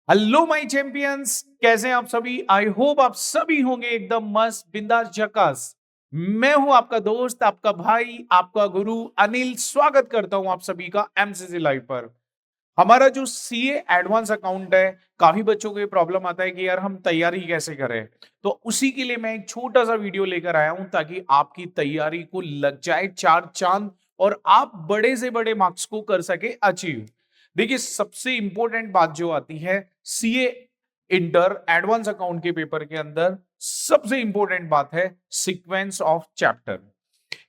Hello my champions, कैसे हैं आप सभी। आई होप आप सभी होंगे एकदम मस्त बिंदास झकास। मैं हूं आपका दोस्त, आपका भाई, आपका गुरु अनिल। स्वागत करता हूं आप सभी का एमसीसी लाइव पर। हमारा जो सीए एडवांस अकाउंट है, काफी बच्चों को ये प्रॉब्लम आता है कि यार हम तैयारी कैसे करें। तो उसी के लिए मैं एक छोटा सा वीडियो लेकर आया हूं ताकि आपकी तैयारी को लग जाए चार चांद और आप बड़े से बड़े मार्क्स को कर सके अचीव। देखिए, सबसे इंपॉर्टेंट बात जो आती है सीए इंटर एडवांस अकाउंट के पेपर के अंदर, सबसे इंपॉर्टेंट बात है सीक्वेंस ऑफ चैप्टर।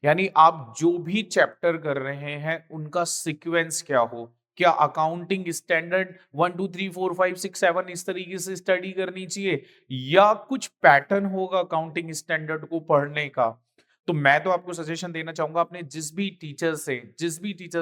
यानी आप जो भी चैप्टर कर रहे हैं उनका सीक्वेंस क्या हो। क्या अकाउंटिंग स्टैंडर्ड 1 2 3 4 5 6 7 इस तरीके से स्टडी करनी चाहिए, या कुछ पैटर्न होगा अकाउंटिंग स्टैंडर्ड को पढ़ने का। तो मैं तो आपको सजेशन देना चाहूंगा, आपने जिस भी टीचर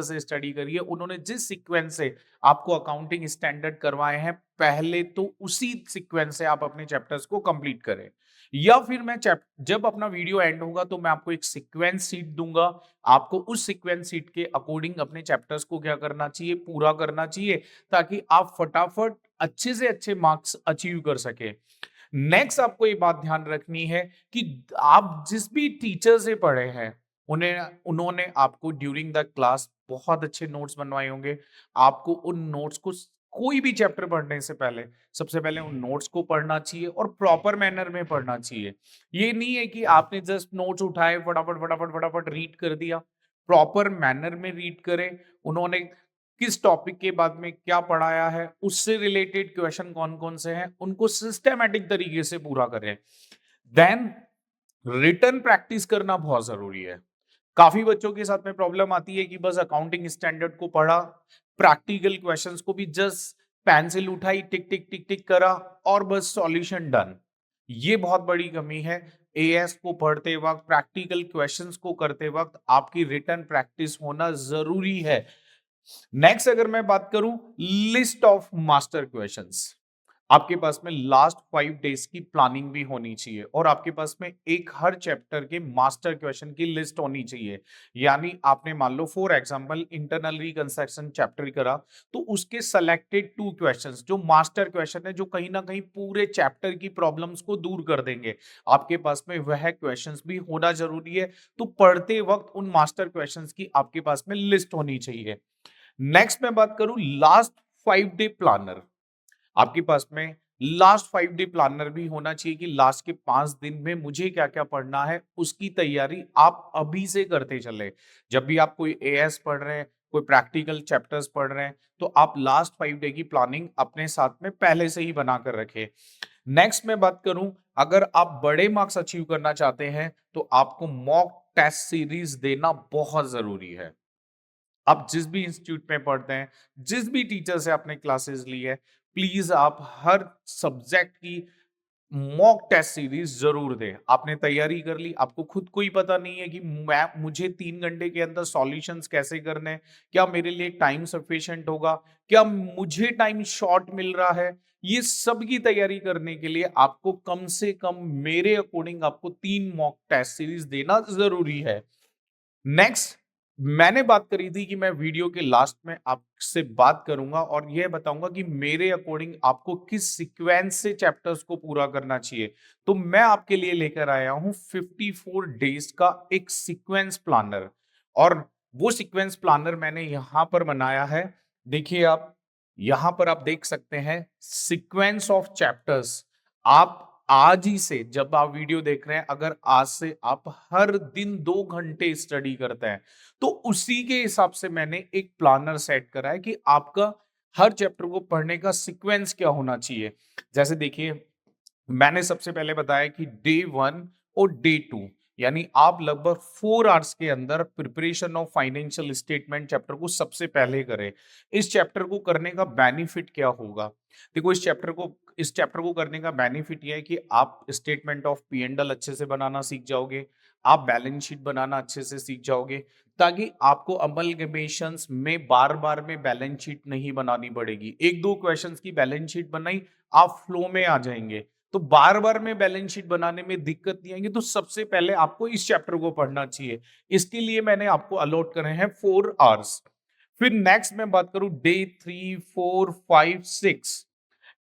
से स्टडी करिए, उन्होंने जिस सीक्वेंस से आपको अकाउंटिंग स्टैंडर्ड करवाए हैं, पहले तो उसी सीक्वेंस से आप अपने चैप्टर्स को कंप्लीट करें। या फिर मैं जब अपना वीडियो एंड होगा तो मैं आपको एक सीक्वेंस सीट दूंगा। आपको उस सीक्वेंस सीट के अकॉर्डिंग अपने चैप्टर्स को क्या करना चाहिए, पूरा करना चाहिए, ताकि आप फटाफट अच्छे से अच्छे मार्क्स अचीव कर सके। नेक्स्ट आपको ये बात ध्यान रखनी है कि आप जिस भी टीचर से पढ़े हैं, उन्हें उन्होंने आपको ड्यूरिंग द क्लास बहुत अच्छे नोट्स बनवाए होंगे। आपको उन नोट्स को, कोई भी चैप्टर पढ़ने से पहले सबसे पहले उन नोट्स को पढ़ना चाहिए और प्रॉपर मैनर में पढ़ना चाहिए। ये नहीं है कि आपने जस्ट नोट्स उठाए, फटाफट फटाफट फटाफट रीड कर दिया। प्रॉपर मैनर में रीड करें। उन्होंने किस टॉपिक के बाद में क्या पढ़ाया है, उससे रिलेटेड क्वेश्चन कौन कौन से हैं, उनको सिस्टमैटिक तरीके से पूरा करें। देन रिटर्न प्रैक्टिस करना बहुत जरूरी है। काफी बच्चों के साथ में प्रॉब्लम आती है कि बस अकाउंटिंग स्टैंडर्ड को पढ़ा, प्रैक्टिकल क्वेश्चंस को भी जस्ट पेंसिल उठाई, टिक टिक टिक टिक करा और बस सॉल्यूशन डन। ये बहुत बड़ी कमी है। एएस को पढ़ते वक्त, प्रैक्टिकल क्वेश्चंस को करते वक्त आपकी रिटर्न प्रैक्टिस होना जरूरी है। नेक्स्ट अगर मैं बात करूं, लिस्ट ऑफ मास्टर क्वेश्चंस, आपके पास में लास्ट 5 डेज की प्लानिंग भी होनी चाहिए और आपके पास में एक हर चैप्टर के मास्टर क्वेश्चन की लिस्ट होनी चाहिए। यानी आपने मान लो for example internal reconstruction chapter करा, तो उसके सेलेक्टेड 2 क्वेश्चंस जो मास्टर क्वेश्चन है, जो कहीं ना कहीं पूरे चैप्टर की प्रॉब्लम्स को दूर कर देंगे, आपके पास में वह क्वेश्चंस भी होना जरूरी है। तो पढ़ते वक्त उन मास्टर क्वेश्चंस की आपके पास में लिस्ट होनी चाहिए। नेक्स्ट मैं बात करूं लास्ट 5 डे प्लानर, आपके पास में लास्ट 5 डे प्लानर भी होना चाहिए कि लास्ट के 5 दिन में मुझे क्या क्या पढ़ना है, उसकी तैयारी आप अभी से करते चले। जब भी आप कोई एएस पढ़ रहे हैं, कोई प्रैक्टिकल चैप्टर्स पढ़ रहे हैं, तो आप लास्ट 5 डे की प्लानिंग अपने साथ में पहले से ही बना कर रखें। नेक्स्ट मैं बात करूं, अगर आप बड़े मार्क्स अचीव करना चाहते हैं तो आपको मॉक टेस्ट सीरीज देना बहुत जरूरी है। आप जिस भी इंस्टीट्यूट में पढ़ते हैं, जिस भी टीचर से आपने क्लासेस ली है, प्लीज आप हर सब्जेक्ट की मॉक टेस्ट सीरीज जरूर दें। आपने तैयारी कर ली, आपको खुद को ही पता नहीं है कि मैं मुझे 3 घंटे के अंदर सॉल्यूशंस कैसे करने हैं, क्या मेरे लिए टाइम सफिशिएंट होगा, क्या मुझे टाइम शॉर्ट मिल रहा है। ये सब की तैयारी करने के लिए आपको कम से कम मेरे अकॉर्डिंग आपको 3 मॉक टेस्ट सीरीज देना जरूरी है। नेक्स्ट, मैंने बात करी थी कि मैं वीडियो के लास्ट में आपसे बात करूंगा और यह बताऊंगा कि मेरे अकॉर्डिंग आपको किस सीक्वेंस से चैप्टर्स को पूरा करना चाहिए। तो मैं आपके लिए लेकर आया हूं 54 डेज का एक सीक्वेंस प्लानर, और वो सीक्वेंस प्लानर मैंने यहां पर बनाया है। देखिए, आप यहां पर आप देख सकते हैं सीक्वेंस ऑफ चैप्टर्स। आप आज ही से, जब आप वीडियो देख रहे हैं, अगर आज से आप हर दिन 2 घंटे स्टडी करते हैं, तो उसी के हिसाब से मैंने एक प्लानर सेट करा है कि आपका हर चैप्टर को पढ़ने का सीक्वेंस क्या होना चाहिए। जैसे देखिए, मैंने सबसे पहले बताया कि डे 1 और डे 2, यानी आप लगभग 4 आवर्स के अंदर preparation of financial statement chapter को सबसे पहले करें। इस चैप्टर को करने का बेनिफिट क्या होगा? देखो, इस चैप्टर को करने का बेनिफिट यह है कि आप statement of P and L अच्छे से बनाना सीख जाओगे, आप बैलेंस शीट बनाना अच्छे से सीख जाओगे, ताकि आपको अमलगमेशंस में बार बार में बैलेंस शीट नहीं बनानी पड़ेगी। 1 2 क्वेश्चंस की बैलेंस शीट बनाई, आप फ्लो में आ जाएंगे, तो बार बार में बैलेंस शीट बनाने में दिक्कत नहीं आएगी। तो सबसे पहले आपको इस चैप्टर को पढ़ना चाहिए। इसके लिए मैंने आपको अलॉट करे हैं 4 आवर्स। फिर नेक्स्ट मैं बात करूं day 3 4 5 6,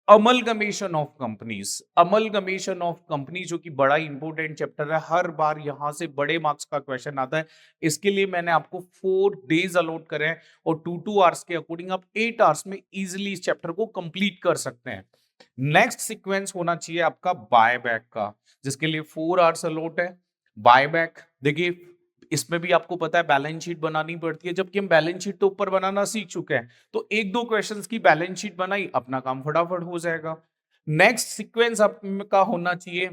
amalgamation of companies, amalgamation of company जो कि बड़ा इंपॉर्टेंट चैप्टर है, हर बार यहां से बड़े मार्क्स का क्वेश्चन आता है। इसके लिए मैंने आपको 4 डेज अलॉट करे हैं और 2-2 आवर्स के अकॉर्डिंग आप 8 आवर्स में इजिली इस चैप्टर को कंप्लीट कर सकते हैं। नेक्स्ट सीक्वेंस होना चाहिए आपका बायबैक का, जिसके लिए 4 आवर्स अलॉट है। बायबैक देखिए, इसमें भी आपको पता है बैलेंस शीट बनानी पड़ती है, जबकि हम बैलेंस शीट तो ऊपर बनाना सीख चुके हैं, तो 1-2 क्वेश्चंस की बैलेंस शीट बनाई, अपना काम फटाफट हो जाएगा। नेक्स्ट सीक्वेंस आपका होना चाहिए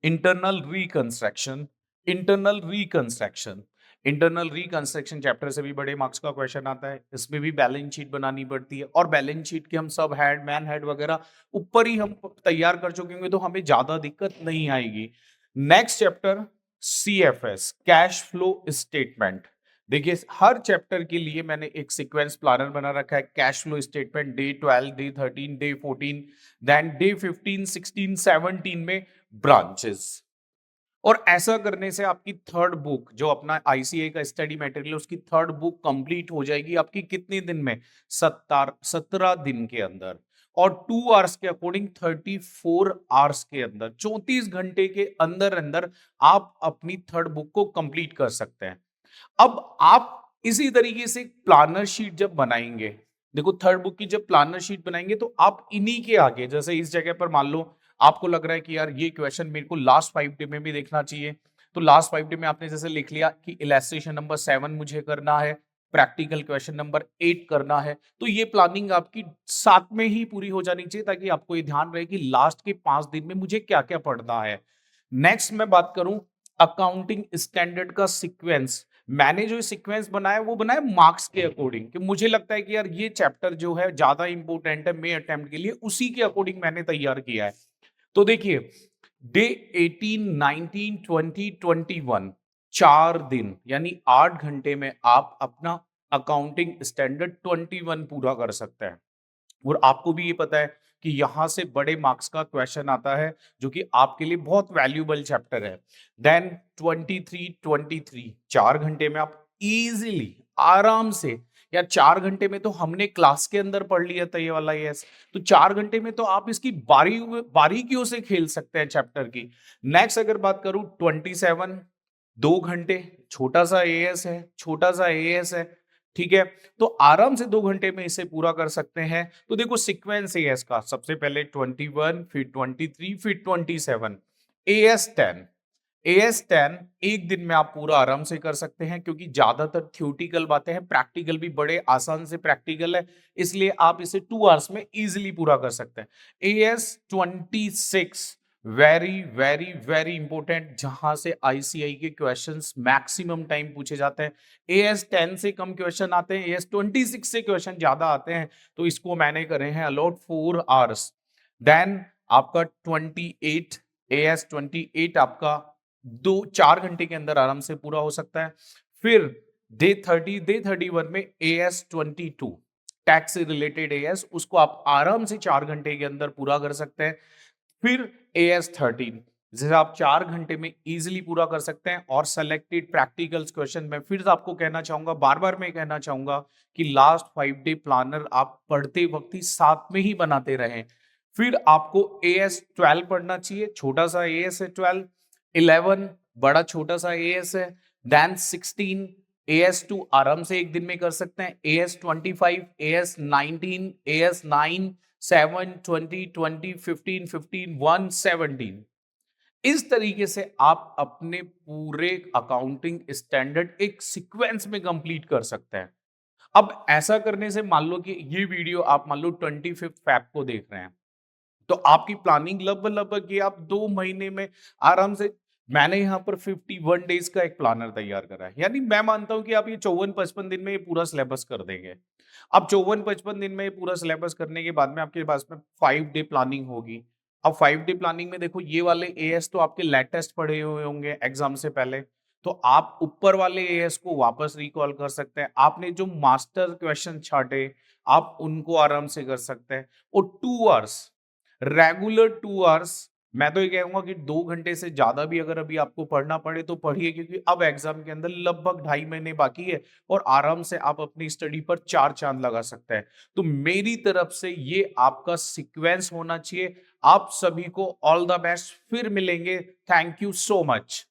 internal reconstruction. Internal reconstruction, internal reconstruction chapter से भी बड़े मार्क्स का क्वेश्चन आता है। इसमें भी बैलेंस शीट बनानी पड़ती है और बैलेंस शीट के हम सब हेड, मैन हेड वगैरह ऊपर ही हम तैयार कर चुके होंगे, तो हमें ज्यादा दिक्कत नहीं आएगी। Next chapter CFS, cash flow statement. देखिए, हर चैप्टर के लिए मैंने एक सीक्वेंस प्लानर बना रखा है। Cash flow statement day 12, day 13, day 14, then day 15, 16, 17 में ब्रांचेस। और ऐसा करने से आपकी थर्ड बुक, जो अपना ICA का स्टडी मटेरियल, उसकी थर्ड बुक कंप्लीट हो जाएगी आपकी कितने दिन में? 17 दिन के अंदर। और 2 आवर्स के अकॉर्डिंग 34 आवर्स के अंदर, 34 घंटे के अंदर अंदर आप अपनी थर्ड बुक को कंप्लीट कर सकते हैं। अब आप इसी तरीके से प्लानर शीट जब बनाएंगे, देखो थर्ड बुक की जब प्लानर शीट बनाएंगे, तो आप इन्हीं के आगे, जैसे इस जगह पर मान लो आपको लग रहा है कि यार ये क्वेश्चन मेरे को लास्ट 5 डे में भी देखना चाहिए, तो लास्ट 5 डे में आपने जैसे लिख लिया कि इलस्ट्रेशन नंबर 7 मुझे करना है, प्रैक्टिकल क्वेश्चन नंबर 8 करना है, तो ये प्लानिंग आपकी साथ में ही पूरी हो जानी चाहिए, ताकि आपको ये ध्यान रहे कि लास्ट के 5 दिन में मुझे क्या क्या पढ़ना है। नेक्स्ट मैं बात करूं अकाउंटिंग स्टैंडर्ड का सीक्वेंस। मैंने जो सीक्वेंस बनाया वो बनाया मार्क्स के अकॉर्डिंग, कि मुझे लगता है कि यार ये चैप्टर जो है ज्यादा इंपॉर्टेंट है मेरे अटेम्प्ट के लिए, उसी के अकॉर्डिंग मैंने तैयार किया है। तो देखिए, डे 18, 19, 20, 21, 4 दिन यानी 8 घंटे में आप अपना अकाउंटिंग स्टैंडर्ड 21 पूरा कर सकते हैं। और आपको भी ये पता है कि यहां से बड़े मार्क्स का क्वेश्चन आता है, जो कि आपके लिए बहुत वैल्यूबल चैप्टर है। देन 23, 4 घंटे में आप इजीली, आराम से, या 4 घंटे में तो हमने क्लास के अंदर पढ़ लिया था ये वाला यस, तो 4 घंटे में तो आप इसकी बारीकियों से खेल सकते हैं चैप्टर की। नेक्स्ट अगर बात करूं 27, 2 घंटे, छोटा सा एएस है, छोटा सा एएस है, ठीक है, तो आराम से 2 घंटे में इसे पूरा कर सकते हैं। तो देखो सीक्वेंस है इसका, सबसे पहले 21, फिर 23, फिर 27, AS10। AS10 एक दिन में आप पूरा आराम से कर सकते हैं, क्योंकि ज्यादातर थ्योरेटिकल बातें हैं, प्रैक्टिकल भी बड़े आसान से प्रैक्टिकल है, इसलिए आप इसे 2 आवर्स में इजिली पूरा कर सकते हैं। AS26 very very very important, जहां से ICI के क्वेश्चंस मैक्सिमम टाइम पूछे जाते हैं। AS10 से कम क्वेश्चन आते हैं, AS26 से क्वेश्चन ज्यादा आते हैं, तो इसको मैंने करे हैं अलॉट 4 आवर्स। देन आपका 28, AS28 आपका 4 घंटे के अंदर आराम से पूरा हो सकता है। फिर डे 30, डे 31 में AS22 टैक्स से रिलेटेड AS, उसको आप आराम से 4 घंटे के अंदर पूरा कर सकते हैं। फिर AS13, जिसे आप 4 घंटे में इजीली पूरा कर सकते हैं। और सेलेक्टेड प्रैक्टिकल्स क्वेश्चन में फिर से आपको कहना चाहूंगा, बार बार मैं कहना चाहूंगा कि लास्ट 5 डे प्लानर आप पढ़ते वक्त ही साथ में ही बनाते रहें। फिर आपको AS12 पढ़ना चाहिए, छोटा सा AS है 12, 11 बड़ा छोटा सा AS है, देन 16, AS2 आराम से एक दिन में कर सकते हैं, AS25, AS19, AS9, 7, 20, 20, 15, 15, 1, 17। इस तरीके से आप अपने पूरे अकाउंटिंग स्टैंडर्ड एक सीक्वेंस में कंप्लीट कर सकते हैं। अब ऐसा करने से मान लो कि ये वीडियो आप मान लो 25 फेब को देख रहे हैं, तो आपकी प्लानिंग लगभग लगभग ये आप 2 महीने में आराम से, मैंने यहाँ पर 51 डेज का एक प्लानर तैयार करा है, यानी मैं मानता हूं कि आप ये 54-55 दिन में ये पूरा सिलेबस कर देंगे। अब 54-55 दिन में ये पूरा सिलेबस करने के बाद में आपके पास में 5 डे प्लानिंग होगी। अब 5 डे प्लानिंग में देखो, ये वाले एएस तो आपके लेटेस्ट पढ़े हुए होंगे एग्जाम से पहले, तो आप ऊपर वाले एएस को वापस रिकॉल कर सकते हैं। आपने जो मास्टर क्वेश्चन छाटे, आप उनको आराम से कर सकते हैं। और 2 आवर्स, रेगुलर 2 आवर्स मैं तो ये कहूँगा कि 2 घंटे से ज़्यादा भी अगर अभी आपको पढ़ना पड़े तो पढ़िए, क्योंकि अब एग्ज़ाम के अंदर लगभग 2.5 महीने बाकी है और आराम से आप अपनी स्टडी पर 4 चाँद लगा सकते हैं। तो मेरी तरफ से ये आपका सीक्वेंस होना चाहिए। आप सभी को ऑल द बेस्ट, फिर मिलेंगे। Thank you so much.